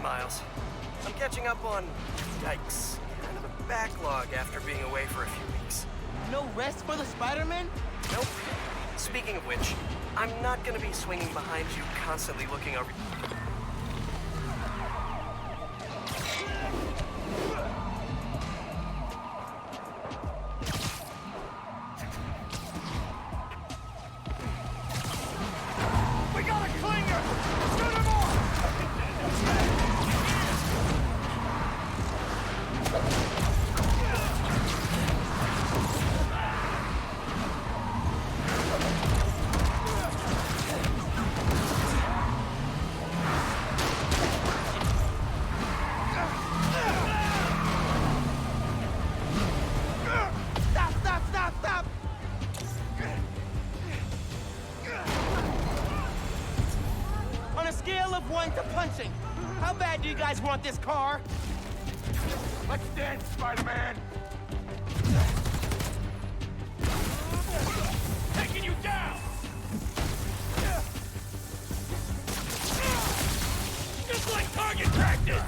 Miles. I'm catching up on, yikes, kind of a backlog after being away for a few weeks. No rest for the Spider-Man? Nope. Speaking of which, I'm not gonna be swinging behind you, constantly looking over. We got a clinger! Shoot him off! Stop! On a scale of 1 to punching, how bad do you guys want this car? Let's dance, Spider-Man! Taking you down! Just like target practice!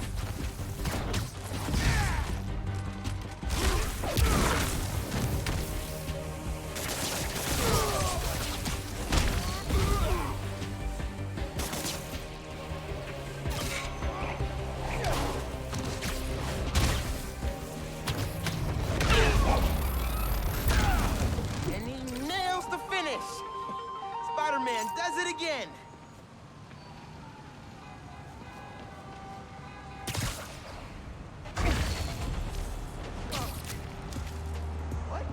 And he nails the finish! Spider-Man does it again! What?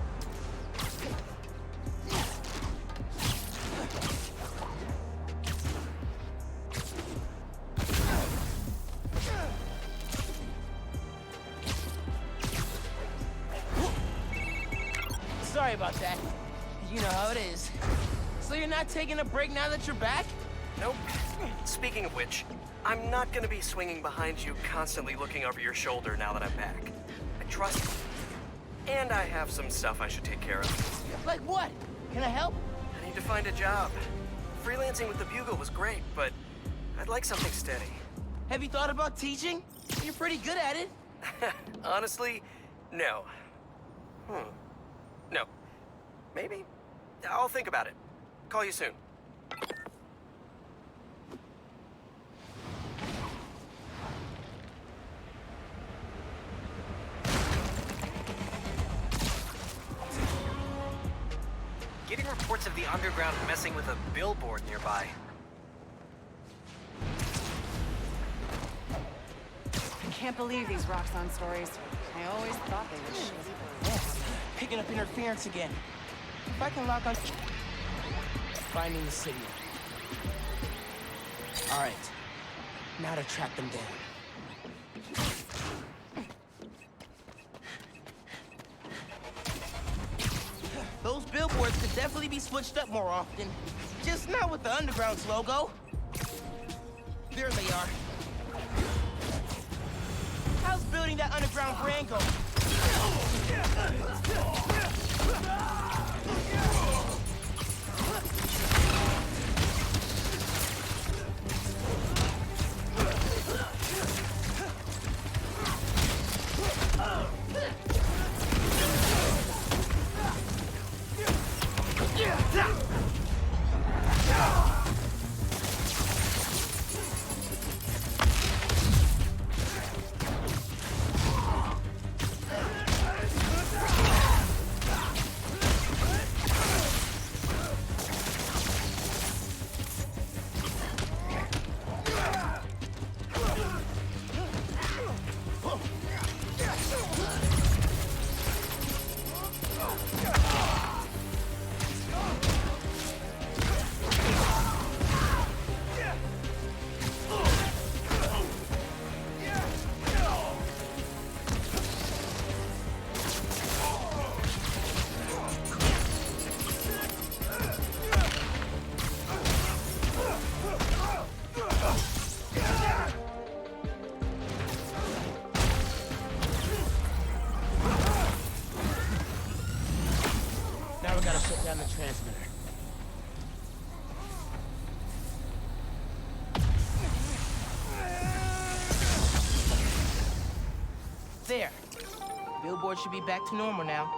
Sorry about that. You know how it is. So you're not taking a break now that you're back? Nope. Speaking of which, I'm not gonna be swinging behind you, constantly looking over your shoulder now that I'm back. I trust you. And I have some stuff I should take care of. Like what? Can I help? I need to find a job. Freelancing with the Bugle was great, but I'd like something steady. Have you thought about teaching? You're pretty good at it. Honestly, no. No. Maybe? I'll think about it. Call you soon. Getting reports of the underground messing with a billboard nearby. I can't believe these Roxxon stories. I always thought they were shit. Picking up interference again. If I can lock on... Finding the signal. All right. Now to track them down. Those billboards could definitely be switched up more often. Just not with the Underground's logo. There they are. How's building that Underground brand go? Now we gotta shut down the transmitter. There. Billboard should be back to normal now.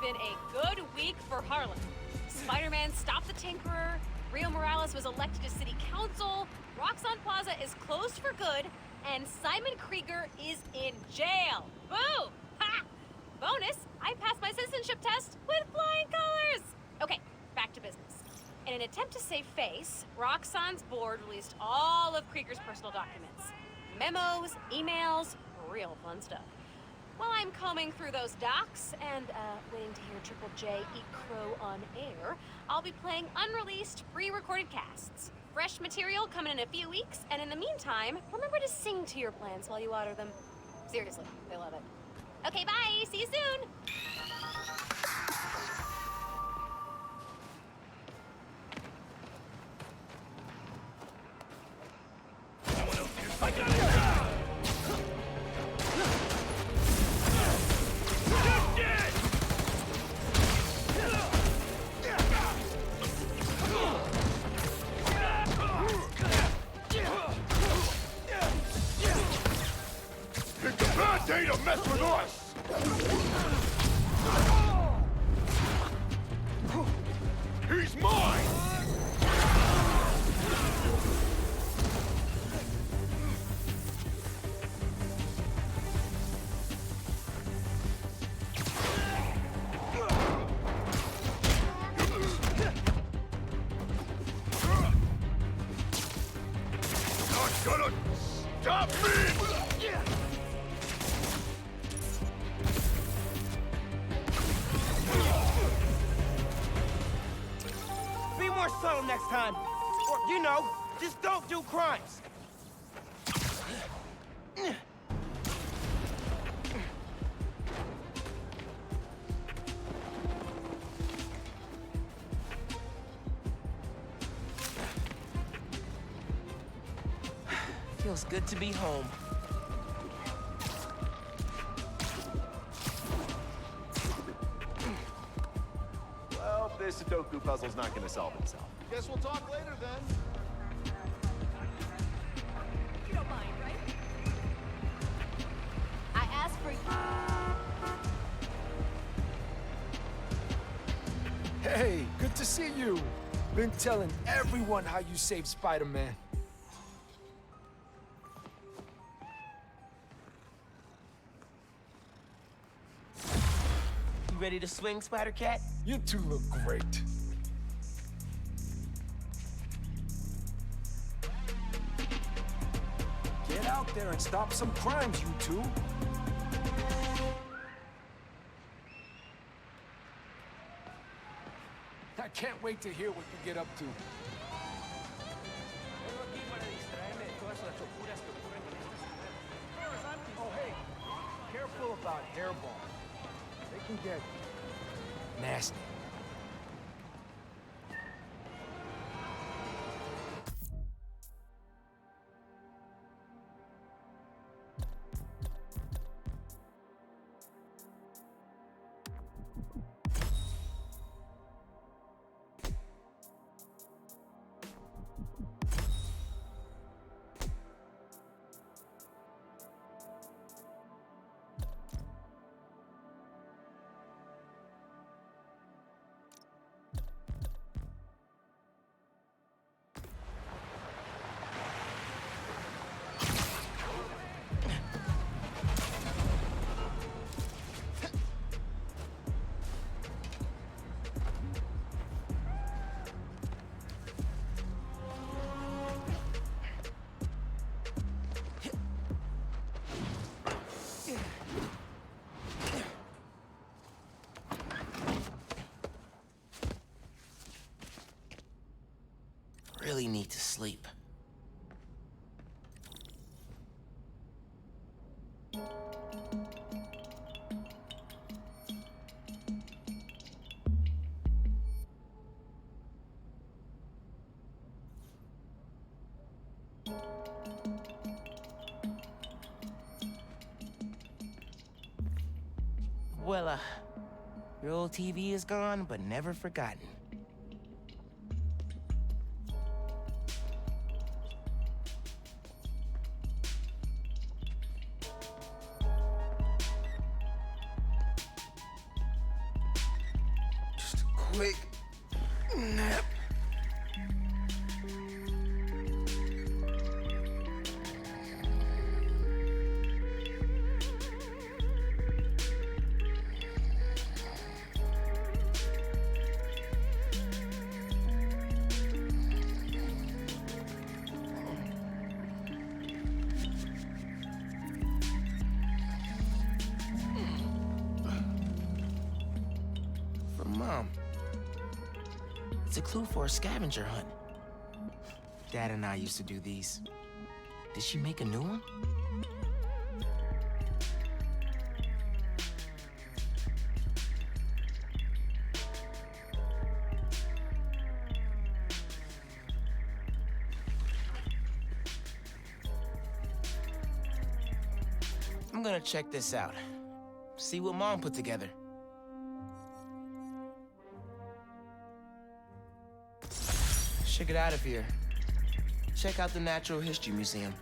Been a good week for Harlem. Spider-Man stopped the Tinkerer, Rio Morales was elected to city council, Roxxon Plaza is closed for good, and Simon Krieger is in jail. Boom! Ha! Bonus, I passed my citizenship test with flying colors! Okay, back to business. In an attempt to save face, Roxxon's board released all of Krieger's personal documents. Memos, emails, real fun stuff. While I'm combing through those docs and waiting to hear Triple J eat crow on air, I'll be playing unreleased, pre-recorded casts. Fresh material coming in a few weeks, and in the meantime, remember to sing to your plants while you water them. Seriously, they love it. Okay, bye! See you soon! I got it! It's a bad day to mess with us! He's mine! Not gonna stop me! Be more subtle next time. Or, you know, just don't do crimes. Feels good to be home. Well, this Sudoku puzzle's not gonna solve itself. Guess we'll talk later then. You don't mind, right? I asked for you. Hey, good to see you. Been telling everyone how you saved Spider-Man. You ready to swing, Spider-Cat? You two look great. Get out there and stop some crimes, you two. I can't wait to hear what you get up to. Oh, hey, careful about hairballs. They can get nasty. really need to sleep. Well, your old TV is gone, but never forgotten. Just a quick nap. Mom. It's a clue for a scavenger hunt. Dad and I used to do these. Did she make a new one? I'm gonna check this out. See what Mom put together. Should get out of here. Check out the Natural History Museum.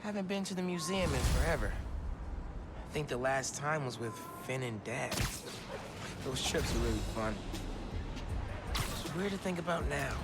Haven't been to the museum in forever. I think the last time was with Finn and Dad. Those trips were really fun. It's weird to think about now.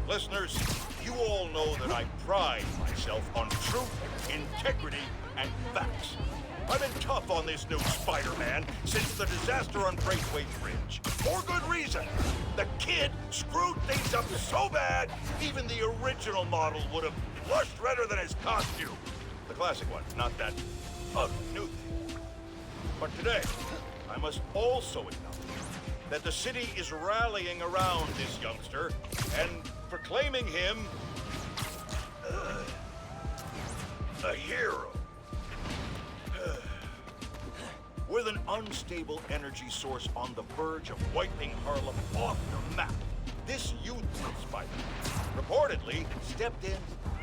Listeners, you all know that I pride myself on truth, integrity, and facts. I've been tough on this new Spider-Man since the disaster on Braithwaite Bridge. For good reason. The kid screwed things up so bad, even the original model would have blushed redder than his costume. The classic one, not that ugly new thing. But today, I must also acknowledge that the city is rallying around this youngster and proclaiming him a hero. With an unstable energy source on the verge of wiping Harlem off the map, this youthful Spider-Man reportedly stepped in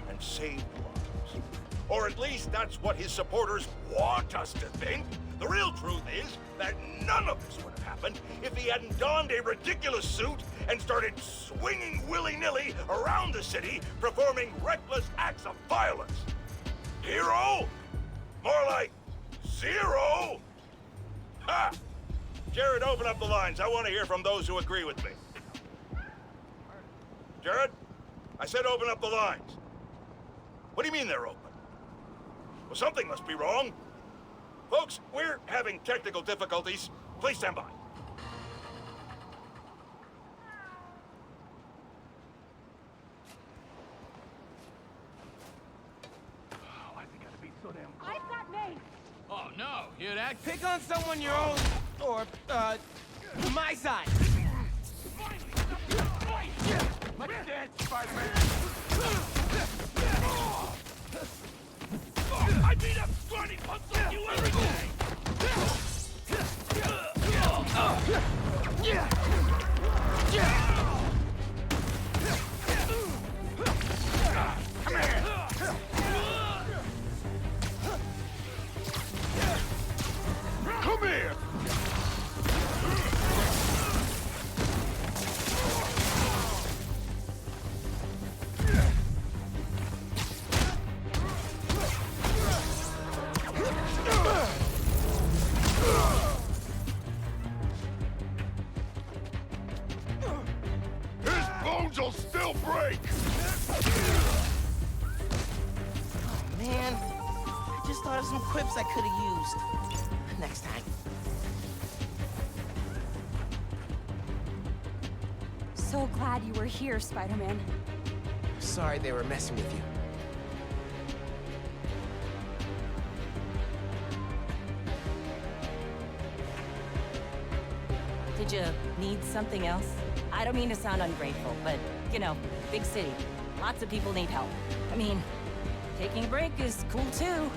and saved lives. Or at least that's what his supporters want us to think. The real truth is that none of this would have happened if he hadn't donned a ridiculous suit and started swinging willy-nilly around the city, performing reckless acts of violence. Hero? More like zero? Ha! Jared, open up the lines. I want to hear from those who agree with me. Jared? I said open up the lines. What do you mean they're open? Well, something must be wrong. Folks, we're having technical difficulties. Please stand by. Oh, I think I'd be so damn cool. I've got May. Oh, no. Hear that? Pick on someone your own, or, my side. Let's dance, Spider-Man! I beat up scrawny punks like you every day! Come here! bones will still break! Oh, man. I just thought of some quips I could have used. Next time. So glad you were here, Spider-Man. Sorry they were messing with you. Did you need something else? I don't mean to sound ungrateful, but, you know, big city. Lots of people need help. I mean, taking a break is cool too.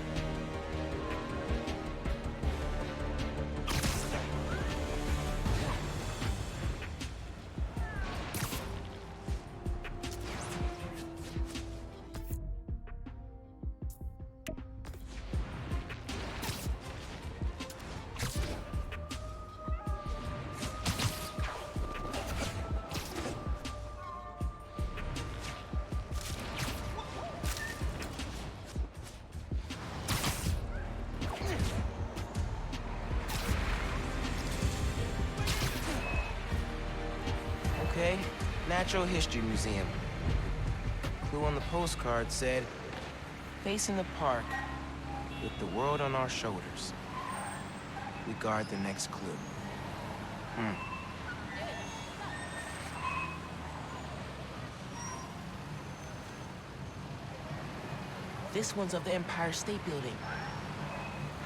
Okay, Natural History Museum. Clue on the postcard said, facing the park with the world on our shoulders. We guard the next clue. This one's of the Empire State Building.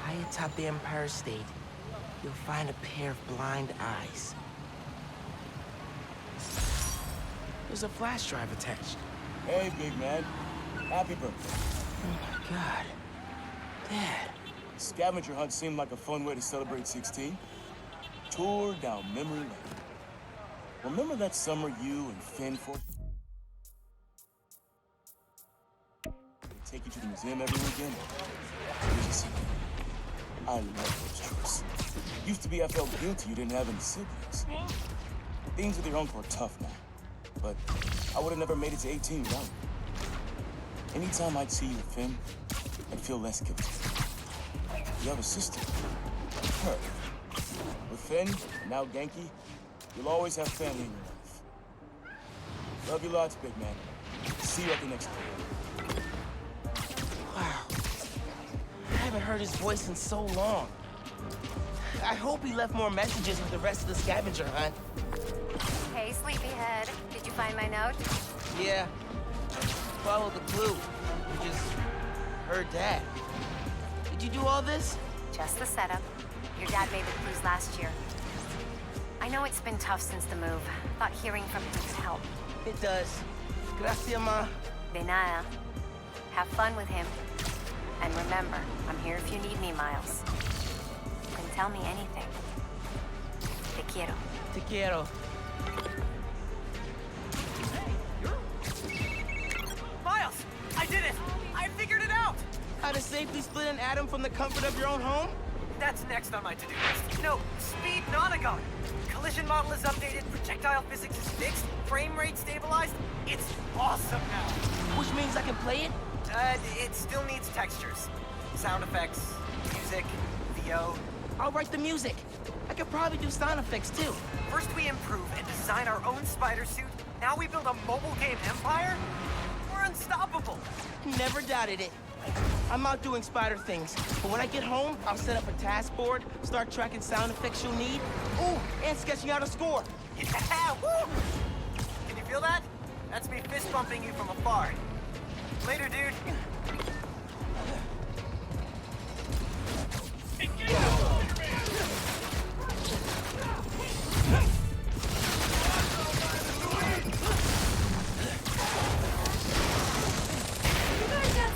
High atop the Empire State, you'll find a pair of blind eyes. There's a flash drive attached. Hey, big man. Happy birthday. Oh my God. Dad. Scavenger hunt seemed like a fun way to celebrate 16. Tour down memory lane. Remember that summer you and Finn for... They take you to the museum every weekend? Here's a secret. I love those trips. Used to be I felt guilty you didn't have any siblings. Things with your uncle are tough now. But I would have never made it to 18 without you. Anytime I'd see you with Finn, I'd feel less guilty. You have a sister. Her. With Finn, and now Genki, you'll always have family in your life. Love you lots, big man. See you at the next one. Wow. I haven't heard his voice in so long. I hope he left more messages with the rest of the scavenger hunt. Hey, sleepyhead. Did you find my note? Yeah. Follow the clue. We just heard Dad. Did you do all this? Just the setup. Your dad made the clues last year. I know it's been tough since the move. Thought hearing from him could help. It does. Gracias, Ma. De nada. Have fun with him. And remember, I'm here if you need me, Miles. You can tell me anything. Te quiero. Te quiero. Miles! I did it! I figured it out! How to safely split an atom from the comfort of your own home? That's next on my to-do list. No, speed Nonagon. Collision model is updated, projectile physics is fixed, frame rate stabilized. It's awesome now. Which means I can play it? It still needs textures. Sound effects, music, VO. I'll write the music. I could probably do sound effects too. First we improve and design our own spider suit. Now we build a mobile game empire? We're unstoppable. Never doubted it. I'm out doing spider things, but when I get home, I'll set up a task board, start tracking sound effects you'll need. Ooh, and sketching out a score. Yeah, woo! Can you feel that? That's me fist bumping you from afar. Later, dude.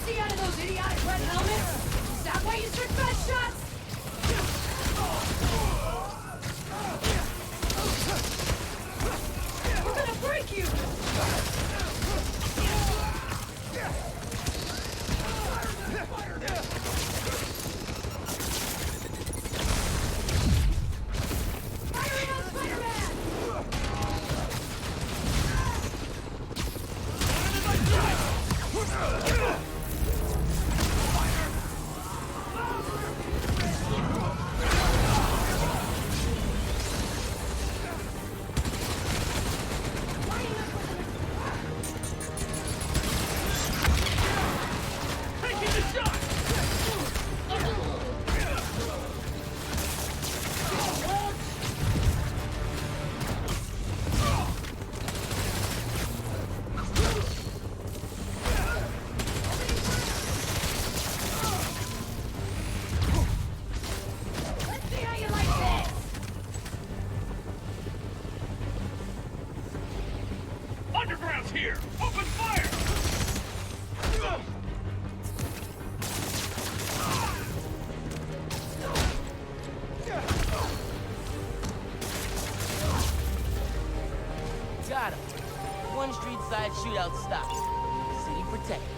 See out of those idiotic red helmets? Is that why you took best shots? We're gonna break you! Underground's here! Open fire! Got him. One street side shootout stopped. City protected.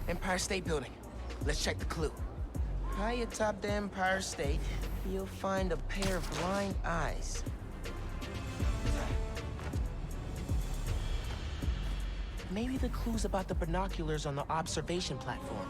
Empire State Building. Let's check the clue. High atop the Empire State, you'll find a pair of blind eyes. Maybe the clue's about the binoculars on the observation platform.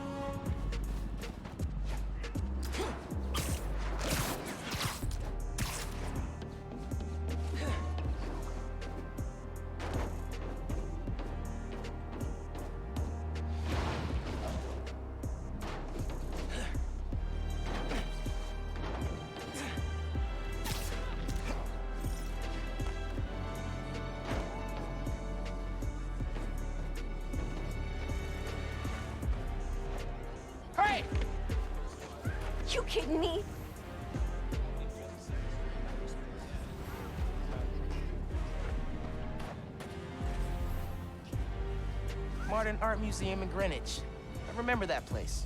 You kidding me? Modern Art Museum in Greenwich. I remember that place.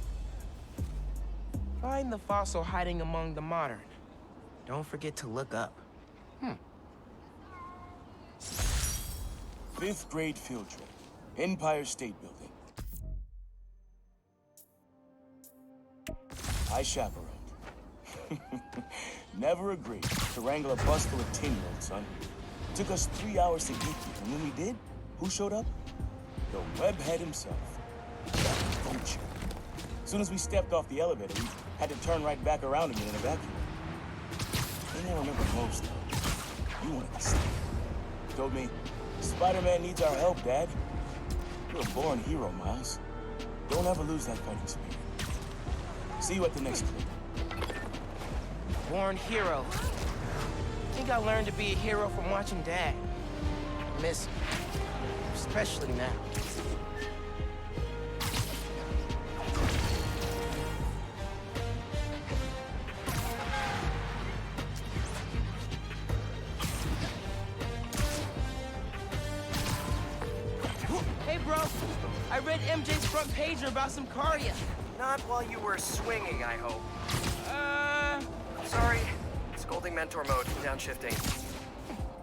Find the fossil hiding among the modern. Don't forget to look up. Fifth grade field trip. Empire State Building. I chaperoned. Never agreed to wrangle a bus full of 10-year-olds, son. Took us 3 hours to get here, and when we did, who showed up? The webhead himself. Vulture. As soon as we stepped off the elevator, we had to turn right back around again and evacuate. Thing I remember most, though, you wanted to see. Told me, Spider-Man needs our help, Dad. You're a born hero, Miles. Don't ever lose that fighting spirit. See you at the next clip. Born hero. Think I learned to be a hero from watching Dad. Miss him. Especially now. Hey, bro. I read MJ's front pager about some cardia. Not while you were swinging, I hope. Sorry. Scolding mentor mode, downshifting.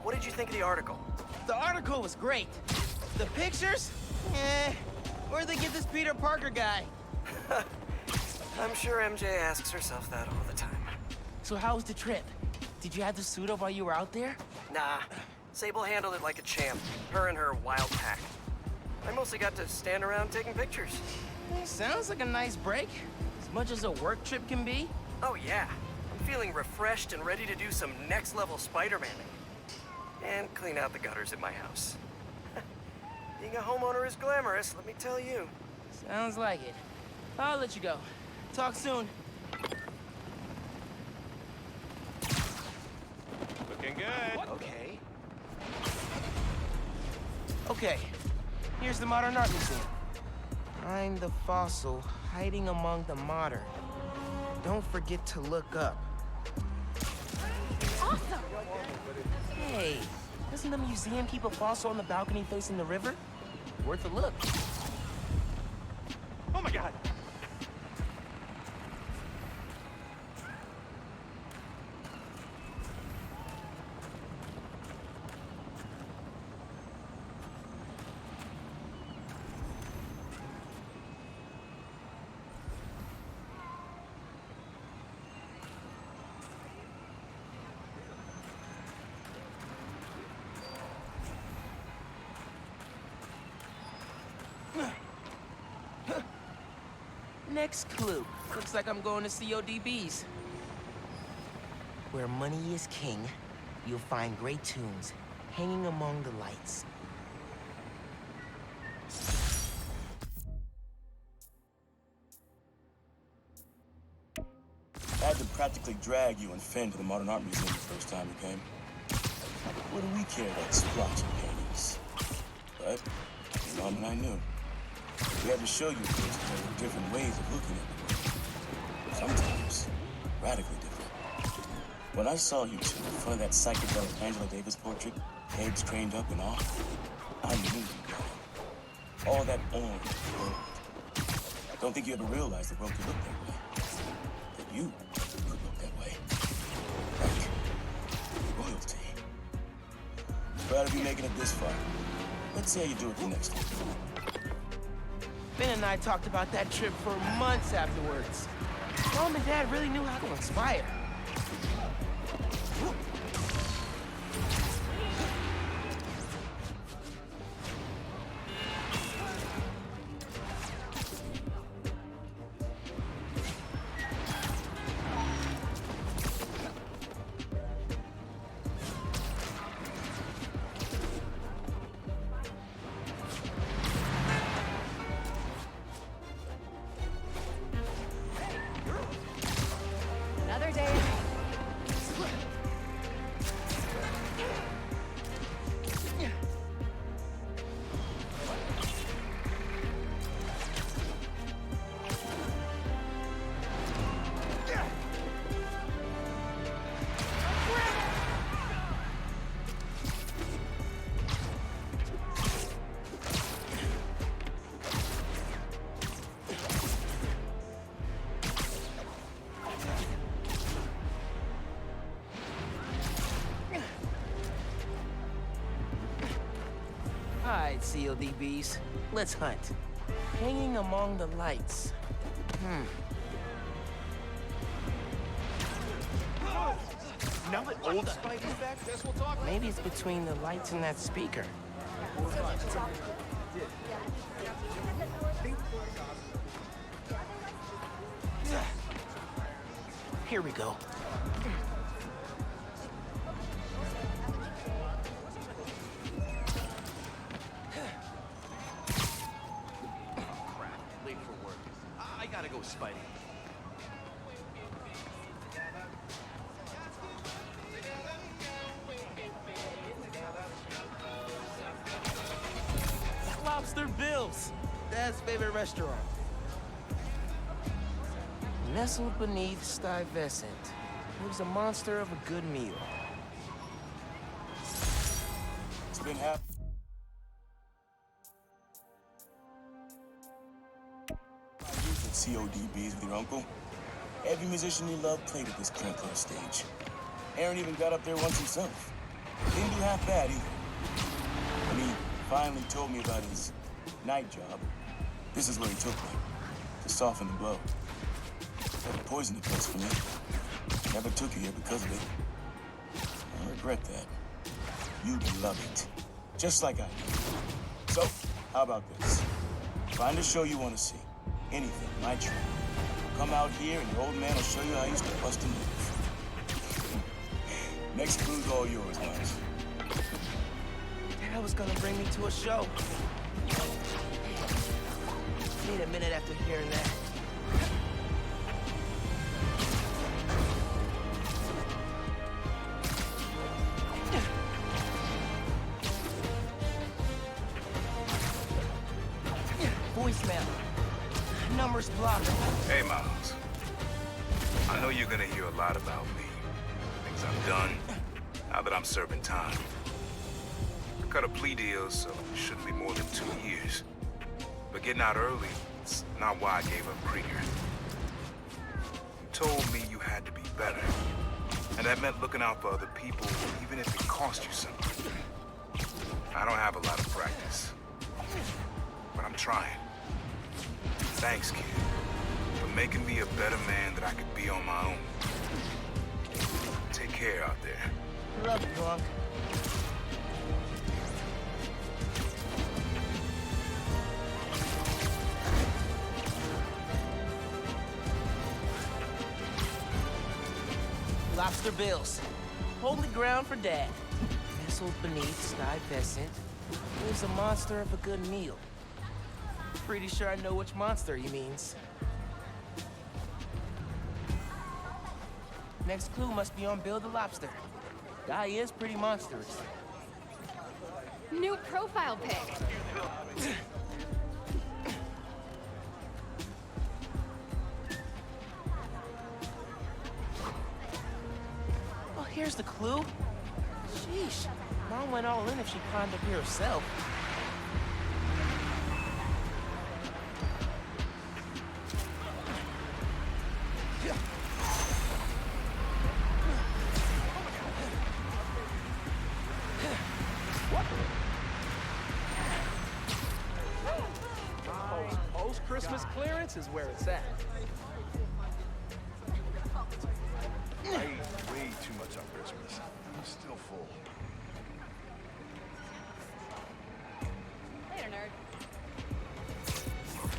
What did you think of the article? The article was great. The pictures? Where'd they get this Peter Parker guy? I'm sure MJ asks herself that all the time. So how was the trip? Did you have the suit up while you were out there? Nah. Sable handled it like a champ. Her and her wild pack. I mostly got to stand around taking pictures. Sounds like a nice break. As much as a work trip can be. Oh yeah. I'm feeling refreshed and ready to do some next-level Spider-Maning. And clean out the gutters at my house. Being a homeowner is glamorous, let me tell you. Sounds like it. I'll let you go. Talk soon. Looking good. Okay. Okay. Here's the Modern Art Museum. Find the fossil hiding among the modern. Don't forget to look up. Awesome! Hey, doesn't the museum keep a fossil on the balcony facing the river? Worth a look. Oh my God. Next clue. Looks like I'm going to CODB's. Where money is king, you'll find great tunes hanging among the lights. I had to practically drag you and Finn to the Modern Art Museum the first time you came. What do we care about splotchy paintings? But Mom and I knew. We had to show you kids that there were different ways of looking at the world. Sometimes radically different. When I saw you two in front of that psychedelic Angela Davis portrait, heads craned up and all, I knew you got it. All that orange gold. I don't think you ever realized the world could look that way. That you could look that way. Like royalty. Proud of you making it this far. Let's see how you do it the next time. Ben and I talked about that trip for months afterwards. Mom and Dad really knew how to inspire. Another day. Alright, CODBs. Let's hunt. Hanging among the lights. Now that old Spidey's back, guess we'll talk. Maybe it's between the lights and that speaker. Here we go. Late for work. I gotta go, Spidey. Lobster Bill's, Dad's favorite restaurant. Nestled beneath Stuyvesant lives a monster of a good meal. It's been half. CODBs with your uncle. Every musician you love played at this crank little stage. Aaron even got up there once himself. Didn't do half bad either. When he finally told me about his night job, this is where he took me, to soften the blow. Had to poison the place for me. Never took you here because of it. I regret that. You'd love it. Just like I do. So, how about this? Find a show you want to see. Anything, my trip. Come out here and your old man will show you how he used to bust a move. Next clue's all yours, Miles. Dad was gonna bring me to a show. Need a minute after hearing that. Voicemail. Numbers blocked. Hey, Miles. I know you're gonna hear a lot about me. Things I've done, now that I'm serving time. I cut a plea deal, so it shouldn't be more than 2 years. But getting out early, it's not why I gave up Krieger. You told me you had to be better. And that meant looking out for other people, even if it cost you something. I don't have a lot of practice, but I'm trying. Thanks, kid, for making me a better man that I could be on my own. Take care out there. Love you, Blanc. Lobster Bill's. holy ground for Dad. Nestled beneath Sky Pheasant lives a monster of a good meal. Pretty sure I know which monster he means. Next clue must be on Bill the Lobster. Guy is pretty monstrous. New profile pic. Oh, here's the clue. Sheesh, Mom went all in if she climbed up here herself. Post-Christmas clearance is where it's at. I ate way too much on Christmas. I'm still full. Later, nerd.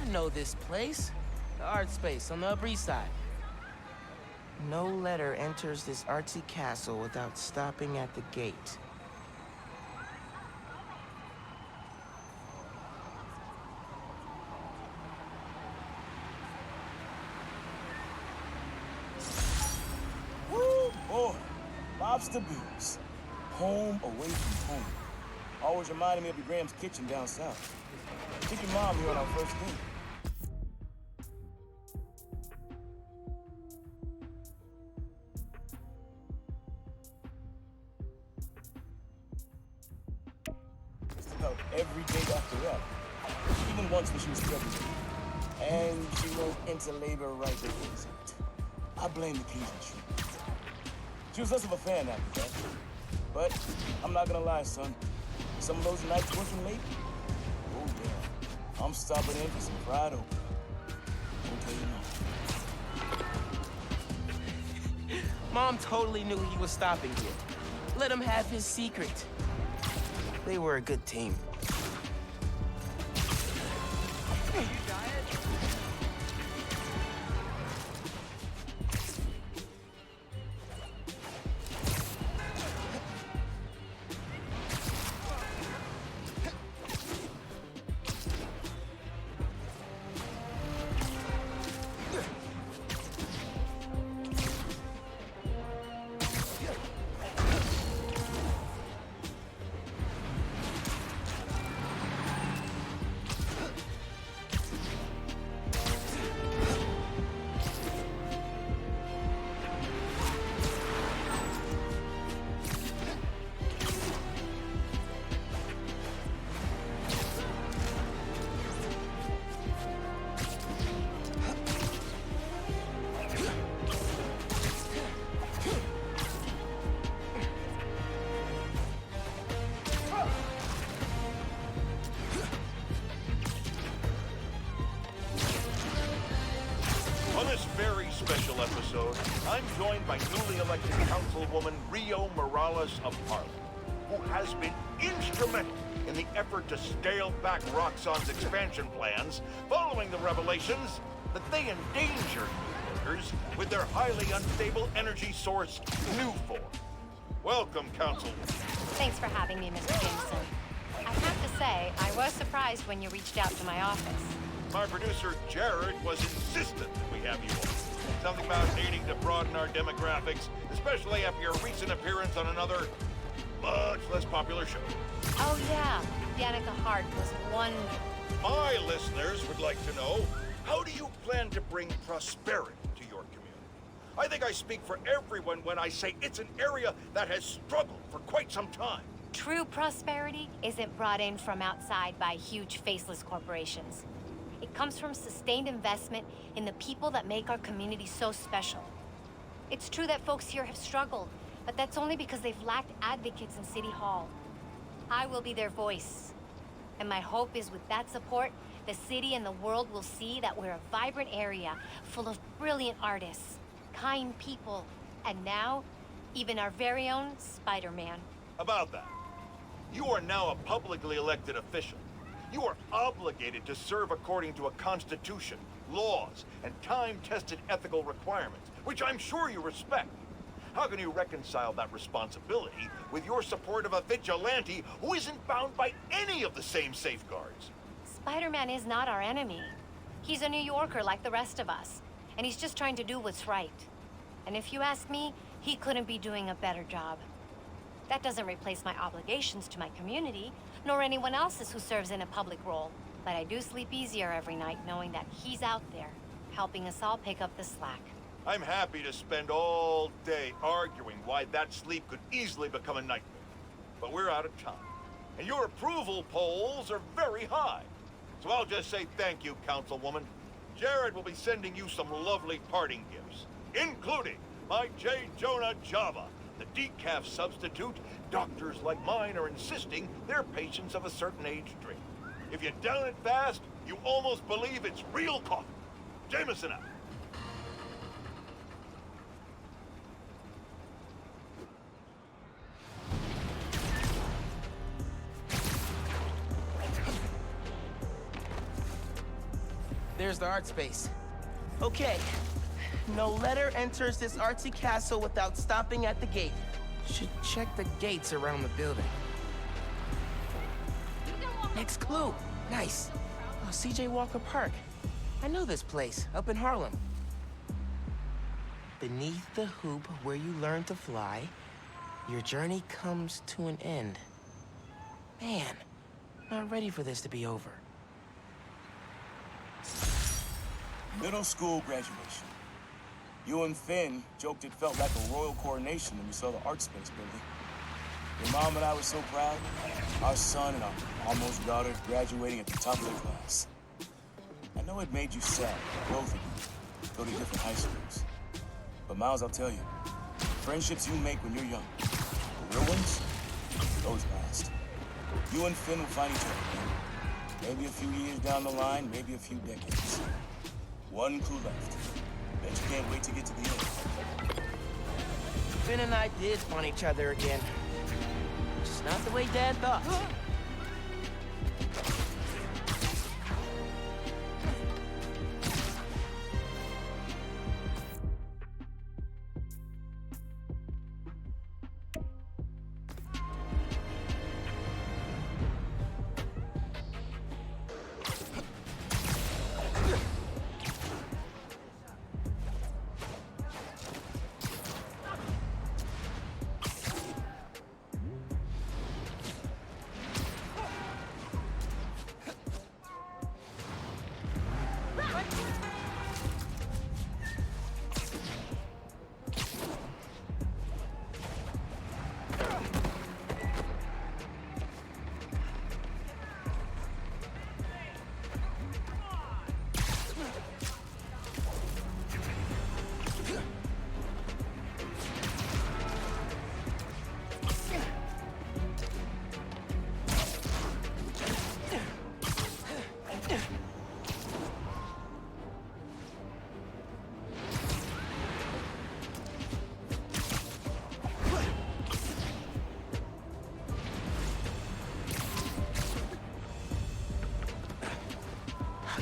I know this place. The art space on the Upper East Side. No letter enters this artsy castle without stopping at the gate. Woo, boy. Lobster Bills. Home away from home. Always reminded me of your Graham's kitchen down south. Took your mom here on our first date. About every day after that. Even once when she was pregnant. And she went into labor right before the result. I blame the Cajun shrimp. She was less of a fan after that. But I'm not gonna lie, son. Some of those nights working late, oh yeah. I'm stopping in for some fried okra. Okay, you know. Mom totally knew he was stopping here. Let him have his secret. They were a good team. On this very special episode, I'm joined by newly elected Councilwoman Rio Morales of Harlem, who has been instrumental in the effort to scale back Roxxon's expansion plans following the revelations that they endangered workers with their highly unstable energy source, Nuform. Welcome, Councilwoman. Thanks for having me, Mr. Jameson. I have to say, I was surprised when you reached out to my office. My producer, Jared, was insistent that we have you on. Something about needing to broaden our demographics, especially after your recent appearance on another, much less popular show. Oh yeah, Danica Hart was wonderful. My listeners would like to know, how do you plan to bring prosperity to your community? I think I speak for everyone when I say it's an area that has struggled for quite some time. True prosperity isn't brought in from outside by huge faceless corporations. It comes from sustained investment in the people that make our community so special. It's true that folks here have struggled, but that's only because they've lacked advocates in City Hall. I will be their voice. And my hope is with that support, the city and the world will see that we're a vibrant area full of brilliant artists, kind people, and now, even our very own Spider-Man. About that, you are now a publicly elected official. You are obligated to serve according to a constitution, laws, and time-tested ethical requirements, which I'm sure you respect. How can you reconcile that responsibility with your support of a vigilante who isn't bound by any of the same safeguards? Spider-Man is not our enemy. He's a New Yorker like the rest of us, and he's just trying to do what's right. And if you ask me, he couldn't be doing a better job. That doesn't replace my obligations to my community, nor anyone else's who serves in a public role. But I do sleep easier every night knowing that he's out there, helping us all pick up the slack. I'm happy to spend all day arguing why that sleep could easily become a nightmare. But we're out of time. And your approval polls are very high. So I'll just say thank you, Councilwoman. Jared will be sending you some lovely parting gifts, including my J. Jonah Java, the decaf substitute doctors like mine are insisting their patients of a certain age drink. If you down it fast, you almost believe it's real coffee. Jameson out. There's the art space. Okay. No letter enters this artsy castle without stopping at the gate. Should check the gates around the building. Next clue. Nice. Oh, CJ Walker Park. I know this place, up in Harlem. Beneath the hoop where you learn to fly, your journey comes to an end. Man, not ready for this to be over. Middle school graduation. You and Finn joked it felt like a royal coronation when we saw the art space building. Your mom and I were so proud. Our son and our almost daughter graduating at the top of their class. I know it made you sad, both of you, go to different high schools. But Miles, I'll tell you, friendships you make when you're young, the real ones, those last. You and Finn will find each other again. Maybe a few years down the line, maybe a few decades. One clue left. Bet you can't wait to get to the end. Finn and I did find each other again. Just not the way Dad thought.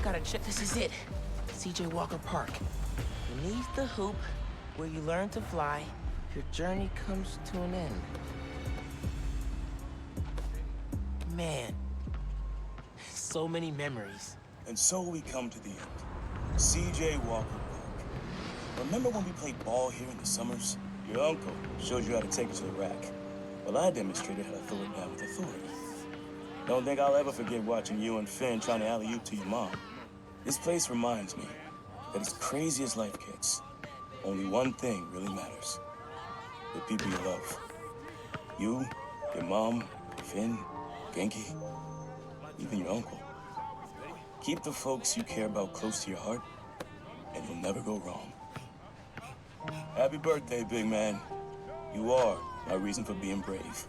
Gotta check. This is it. CJ Walker Park. Beneath the hoop, where you learn to fly, your journey comes to an end. Man, so many memories. And so we come to the end. CJ Walker Park. Remember when we played ball here in the summers? Your uncle showed you how to take it to the rack. Well, I demonstrated how to throw it down with authority. Don't think I'll ever forget watching you and Finn trying to alley-oop to your mom. This place reminds me that as crazy as life gets, only one thing really matters. The people you love. You, your mom, Finn, Genki, even your uncle. Keep the folks you care about close to your heart, and you'll never go wrong. Happy birthday, big man. You are my reason for being brave.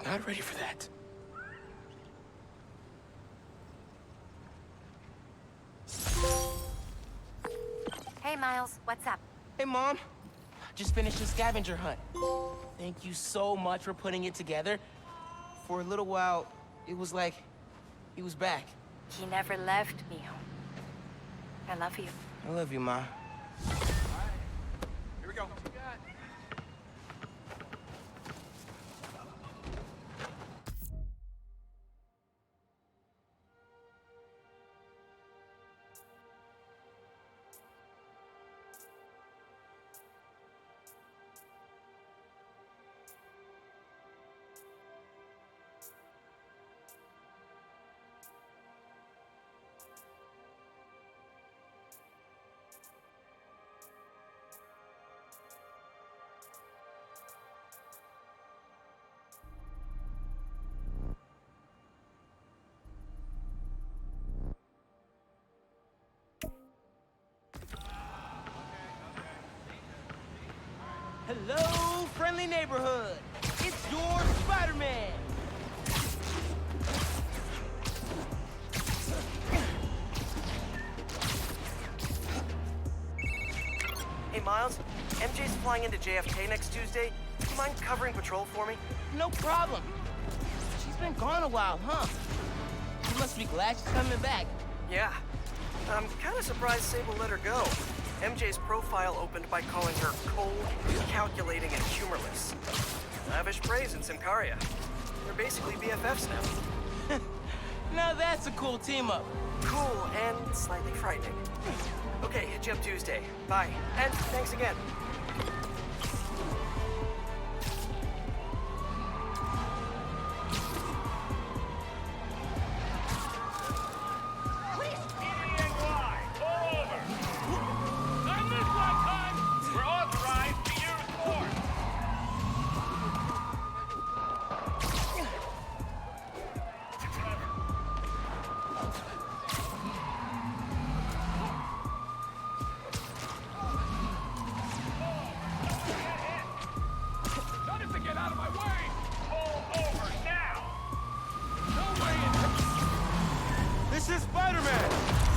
Not ready for that. Hey, Miles, what's up? Hey, Mom. just finished a scavenger hunt. Thank you so much for putting it together. For a little while, it was like he was back. He never left, mijo. I love you. I love you, Ma. Here we go. Hello, friendly neighborhood. It's your Spider-Man. Hey, Miles. MJ's flying into JFK next Tuesday. Do you mind covering patrol for me? No problem. She's been gone a while, huh? You must be glad she's coming back. Yeah. I'm kind of surprised Sable let her go. MJ's profile opened by calling her cold, calculating, and humorless. Lavish praise in Symkaria. They're basically BFFs now. Now that's a cool team-up. Cool and slightly frightening. Okay, hit you up Tuesday. Bye. And thanks again. This is Spider-Man!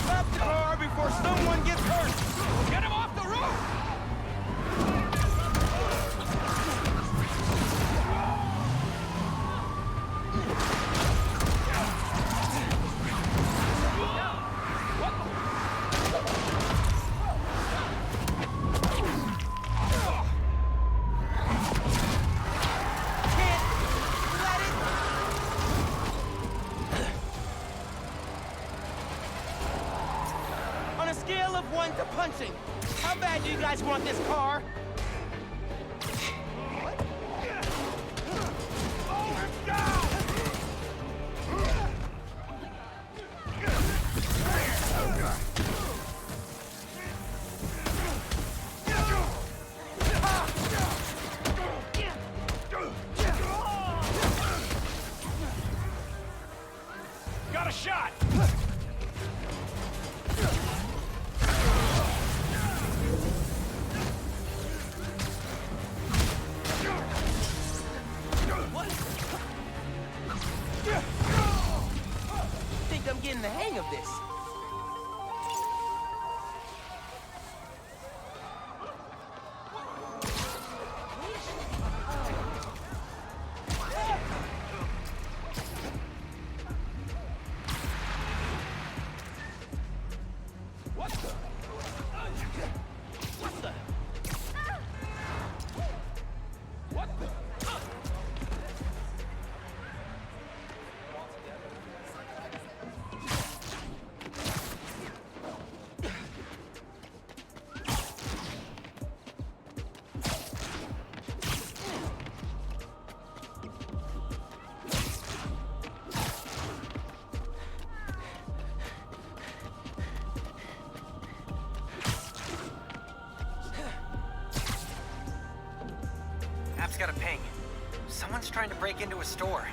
Stop the car before someone gets hurt! Get him off the roof! On a scale of 1 to punching, how bad do you guys want this car? Got a shot! I think I'm getting the hang of this. App's got a ping. Someone's trying to break into a store.